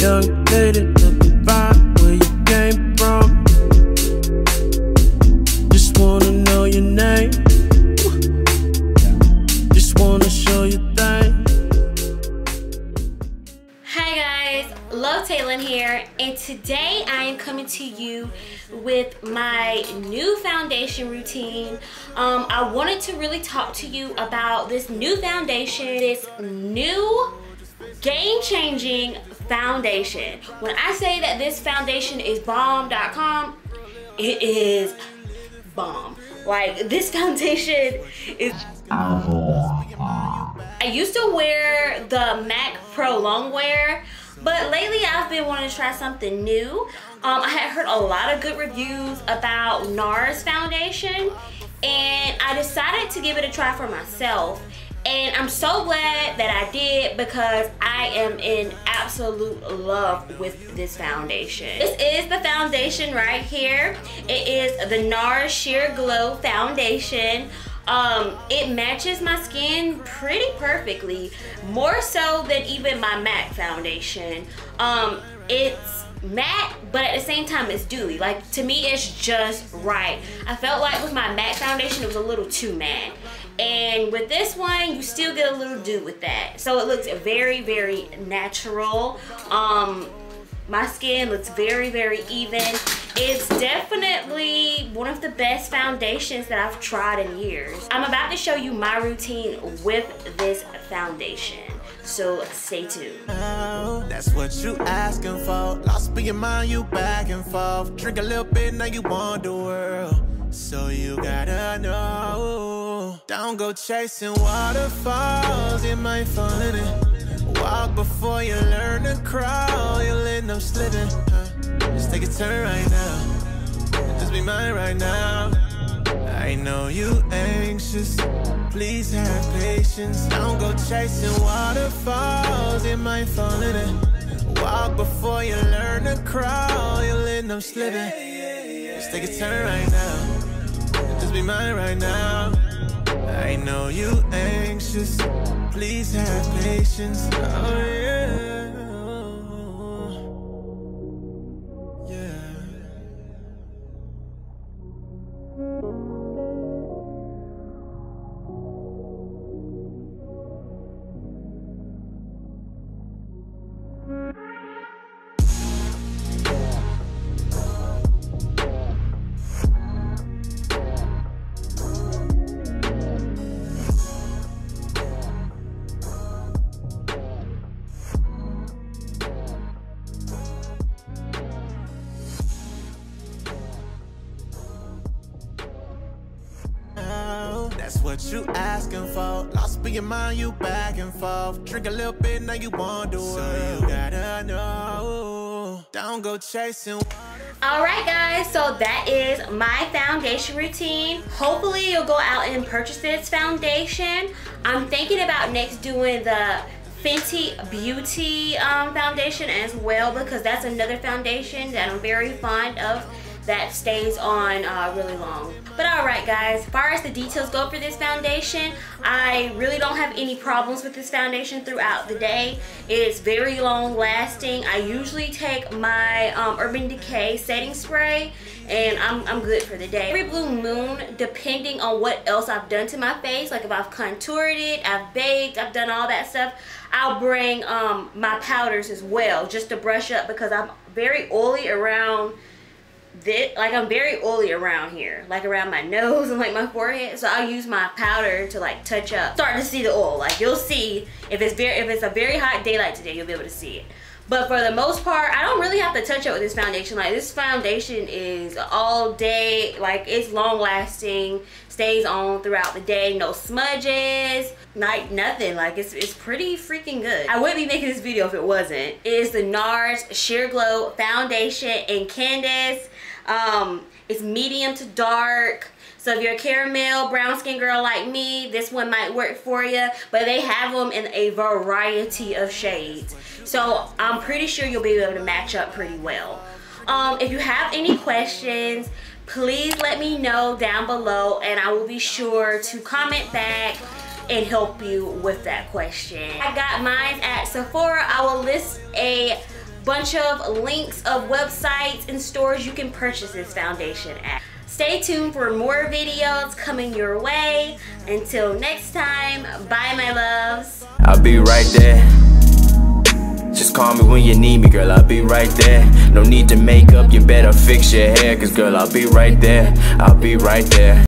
young lady, let me find where you came from. Just wanna know your name. Just wanna show you things. Hi guys, Love Taylin here, and today I am coming to you with my new foundation routine. I wanted to really talk to you about this new foundation, this new game-changing foundation. When I say that this foundation is bomb.com, it is bomb. Like, this foundation is... I used to wear the MAC Pro Longwear, but lately I've been wanting to try something new. I had heard a lot of good reviews about NARS foundation, and I decided to give it a try for myself. And I'm so glad that I did, because I am in absolute love with this foundation. This is the foundation right here. It is the NARS Sheer Glow Foundation. It matches my skin pretty perfectly, more so than even my MAC foundation. It's matte, but at the same time it's dewy. Like, to me, it's just right. I felt like with my MAC foundation it was a little too matte, and with this one you still get a little dew with that, so it looks very, very natural. My skin looks very, very even. It's definitely one of the best foundations that I've tried in years. I'm about to show you my routine with this foundation, so stay tuned. That's what you asking for. Lost in your mind, you back and forth. Drink a little bit, now you want the world. So you gotta know. Don't go chasing waterfalls, you might fall in it. Walk before you learn to crawl, you'll end up slipping. Just take a turn right now. Just be mine right now. I know you anxious, please have patience. Don't go chasing waterfalls, you might fall in it. Walk before you learn to crawl, you'll end up slipping. Just take a turn right now. Just be mine right now. I know you anxious, please have patience. Oh yeah. That's what you asking for. Lost in your mind, you back and forth. Drink a little bit, now you want the world. So you gotta know. Don't go chasing. Alright guys, so that is my foundation routine. Hopefully you'll go out and purchase this foundation. I'm thinking about next doing the Fenty Beauty foundation as well, because that's another foundation that I'm very fond of that stays on really long. But alright guys, as far as the details go for this foundation, I really don't have any problems with this foundation throughout the day. It's very long lasting. I usually take my Urban Decay setting spray, and I'm good for the day. Every blue moon, depending on what else I've done to my face, like if I've contoured it, I've baked, I've done all that stuff, I'll bring my powders as well, just to brush up, because I'm very oily around this, like I'm very oily around here, like around my nose and like my forehead, so I'll use my powder to like touch up. Starting to see the oil, like you'll see if it's a very hot day like today, you'll be able to see it. But for the most part, I don't really have to touch up with this foundation. Like, this foundation is all day, like it's long lasting, stays on throughout the day, no smudges, like nothing. Like it's pretty freaking good. I wouldn't be making this video if it wasn't. It is the NARS Sheer Glow Foundation in Cadiz. It's medium to dark. So if you're a caramel brown skin girl like me, this one might work for you, but they have them in a variety of shades. So I'm pretty sure you'll be able to match up pretty well. If you have any questions, please let me know down below, and I will be sure to comment back and help you with that question. I got mine at Sephora. I will list a bunch of links of websites and stores you can purchase this foundation at. Stay tuned for more videos coming your way. Until next time, bye my loves. I'll be right there. Just call me when you need me, girl, I'll be right there. No need to make up, you better fix your hair, cause girl, I'll be right there. I'll be right there.